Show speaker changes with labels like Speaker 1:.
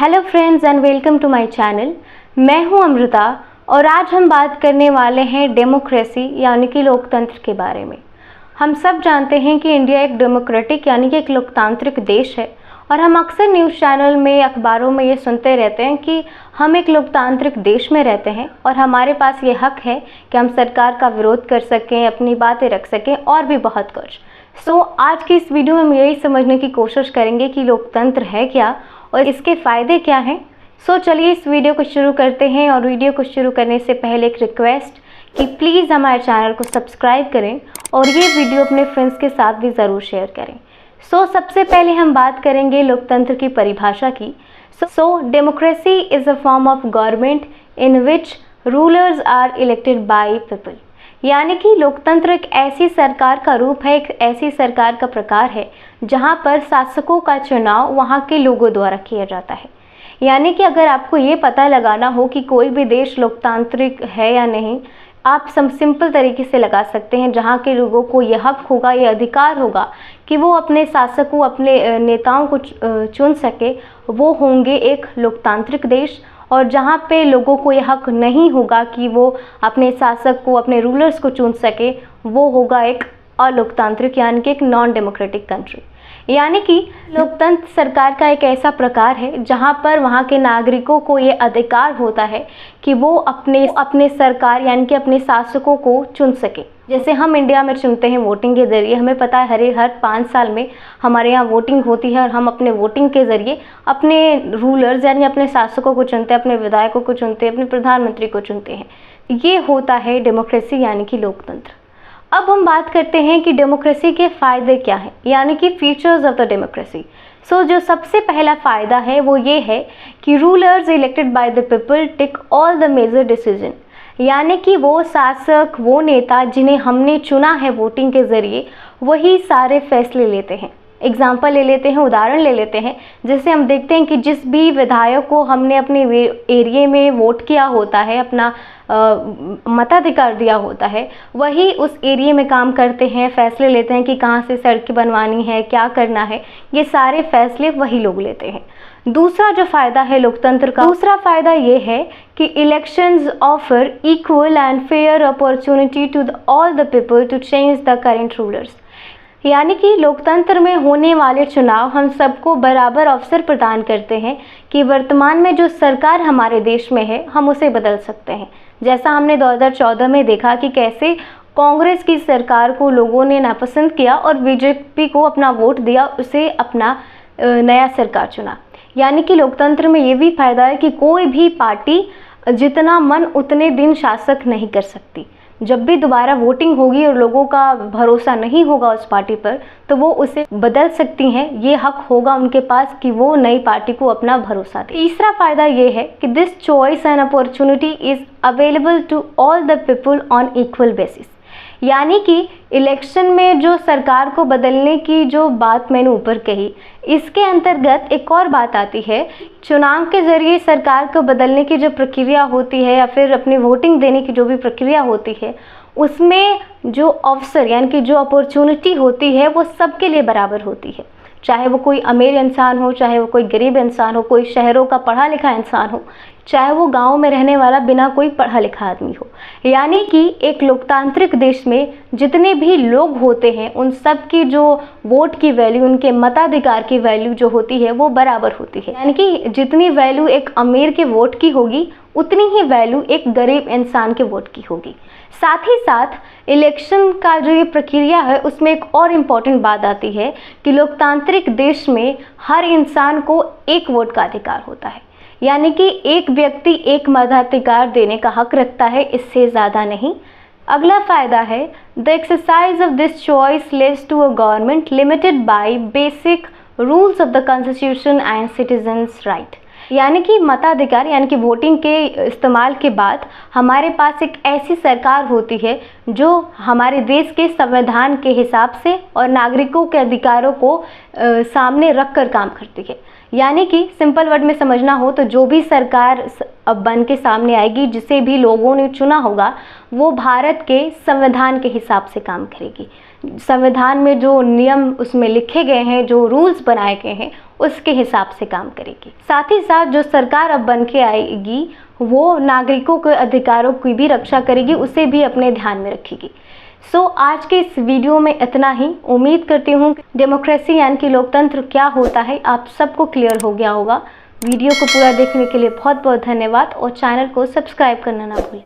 Speaker 1: Hello friends and welcome to my channel. मैं हूं अमृता और आज हम बात करने वाले हैं डेमोक्रेसी यानी कि लोकतंत्र के बारे में। हम सब जानते हैं कि इंडिया एक डेमोक्रेटिक यानी कि एक लोकतांत्रिक देश है और हम अक्सर न्यूज़ चैनल में, अखबारों में ये सुनते रहते हैं कि हम एक लोकतांत्रिक देश में रहते हैं और हमारे पास ये हक है कि हम सरकार का विरोध कर सकें, अपनी बातें रख सकें और भी बहुत कुछ। आज की इस वीडियो में हम यही समझने की कोशिश करेंगे कि लोकतंत्र है क्या और इसके फ़ायदे क्या हैं। चलिए इस वीडियो को शुरू करते हैं। और वीडियो को शुरू करने से पहले एक रिक्वेस्ट कि प्लीज़ हमारे चैनल को सब्सक्राइब करें और ये वीडियो अपने फ्रेंड्स के साथ भी ज़रूर शेयर करें। सबसे पहले हम बात करेंगे लोकतंत्र की परिभाषा की। Democracy is a form of government in which rulers are elected by people. यानी कि लोकतंत्र एक ऐसी सरकार का रूप है, एक ऐसी सरकार का प्रकार है जहां पर शासकों का चुनाव वहां के लोगों द्वारा किया जाता है। यानी कि अगर आपको ये पता लगाना हो कि कोई भी देश लोकतांत्रिक है या नहीं, आप सिंपल तरीके से लगा सकते हैं। जहां के लोगों को यह हक होगा, ये अधिकार होगा कि वो अपने शासकों, अपने नेताओं को चुन सके, वो होंगे एक लोकतांत्रिक देश। और जहाँ पे लोगों को यह हक नहीं होगा कि वो अपने शासक को, अपने रूलर्स को चुन सके, वो होगा एक अलोकतांत्रिक यानी कि एक नॉन डेमोक्रेटिक कंट्री। यानी कि लोकतंत्र सरकार का एक ऐसा प्रकार है जहाँ पर वहाँ के नागरिकों को ये अधिकार होता है कि वो अपने सरकार यानी कि अपने शासकों को चुन सके। जैसे हम इंडिया में चुनते हैं वोटिंग के ज़रिए। हमें पता है हर 5 साल में हमारे यहाँ वोटिंग होती है और हम अपने वोटिंग के ज़रिए अपने रूलर्स यानी अपने शासकों को चुनते हैं, अपने विधायकों को चुनते हैं, अपने प्रधानमंत्री को चुनते हैं। ये होता है डेमोक्रेसी यानी कि लोकतंत्र। अब हम बात करते हैं कि डेमोक्रेसी के फ़ायदे क्या हैं, यानी कि फीचर्स ऑफ द डेमोक्रेसी। जो सबसे पहला फ़ायदा है वो ये है कि rulers elected by the people take all the major decision. यानी कि वो शासक, वो नेता जिन्हें हमने चुना है वोटिंग के ज़रिए, वही सारे फैसले लेते हैं। एग्जाम्पल ले लेते हैं, उदाहरण ले लेते हैं। जैसे हम देखते हैं कि जिस भी विधायक को हमने अपने एरिया में वोट किया होता है, अपना मताधिकार दिया होता है, वही उस एरिया में काम करते हैं, फैसले लेते हैं कि कहाँ से सड़कें बनवानी है, क्या करना है। ये सारे फैसले वही लोग लेते हैं। दूसरा जो फ़ायदा है लोकतंत्र का, दूसरा फ़ायदा ये है कि elections offer equal and fair opportunity to all the people to change the current rulers. यानी कि लोकतंत्र में होने वाले चुनाव हम सबको बराबर अवसर प्रदान करते हैं कि वर्तमान में जो सरकार हमारे देश में है, हम उसे बदल सकते हैं। जैसा हमने 2014 में देखा कि कैसे कांग्रेस की सरकार को लोगों ने नापसंद किया और बीजेपी को अपना वोट दिया, उसे अपना नया सरकार चुना। यानी कि लोकतंत्र में ये भी फ़ायदा है कि कोई भी पार्टी जितना मन उतने दिन शासक नहीं कर सकती। जब भी दोबारा वोटिंग होगी और लोगों का भरोसा नहीं होगा उस पार्टी पर, तो वो उसे बदल सकती हैं। ये हक होगा उनके पास कि वो नई पार्टी को अपना भरोसा दे। तीसरा फ़ायदा ये है कि this choice and opportunity is available to all the people on equal basis. यानी कि इलेक्शन में जो सरकार को बदलने की जो बात मैंने ऊपर कही, इसके अंतर्गत एक और बात आती है। चुनाव के ज़रिए सरकार को बदलने की जो प्रक्रिया होती है या फिर अपनी वोटिंग देने की जो भी प्रक्रिया होती है, उसमें जो अवसर यानी कि जो अपॉर्चुनिटी होती है वो सबके लिए बराबर होती है। चाहे वो कोई अमीर इंसान हो, चाहे वो कोई गरीब इंसान हो, कोई शहरों का पढ़ा लिखा इंसान हो, चाहे वो गांव में रहने वाला बिना कोई पढ़ा लिखा आदमी हो। यानी कि एक लोकतांत्रिक देश में जितने भी लोग होते हैं, उन सब की जो वोट की वैल्यू, उनके मताधिकार की वैल्यू जो होती है वो बराबर होती है। यानी कि जितनी वैल्यू एक अमीर के वोट की होगी, उतनी ही वैल्यू एक गरीब इंसान के वोट की होगी। साथ ही साथ इलेक्शन का जो ये प्रक्रिया है, उसमें एक और इम्पॉर्टेंट बात आती है कि लोकतांत्रिक देश में हर इंसान को एक वोट का अधिकार होता है। यानी कि एक व्यक्ति एक मताधिकार देने का हक रखता है, इससे ज़्यादा नहीं। अगला फ़ायदा है the exercise of this choice leads to a government limited by basic rules of the constitution and citizens right. यानी कि मताधिकार यानी कि वोटिंग के इस्तेमाल के बाद हमारे पास एक ऐसी सरकार होती है जो हमारे देश के संविधान के हिसाब से और नागरिकों के अधिकारों को सामने रख कर काम करती है। यानी कि सिंपल वर्ड में समझना हो तो जो भी सरकार अब बन के सामने आएगी, जिसे भी लोगों ने चुना होगा, वो भारत के संविधान के हिसाब से काम करेगी। संविधान में जो नियम उसमें लिखे गए हैं, जो रूल्स बनाए गए हैं, उसके हिसाब से काम करेगी। साथ ही साथ जो सरकार अब बन के आएगी वो नागरिकों के अधिकारों की भी रक्षा करेगी, उसे भी अपने ध्यान में रखेगी। आज के इस वीडियो में इतना ही। उम्मीद करती हूँ डेमोक्रेसी यानी कि लोकतंत्र क्या होता है आप सबको क्लियर हो गया होगा। वीडियो को पूरा देखने के लिए बहुत बहुत धन्यवाद और चैनल को सब्सक्राइब करना ना भूलें।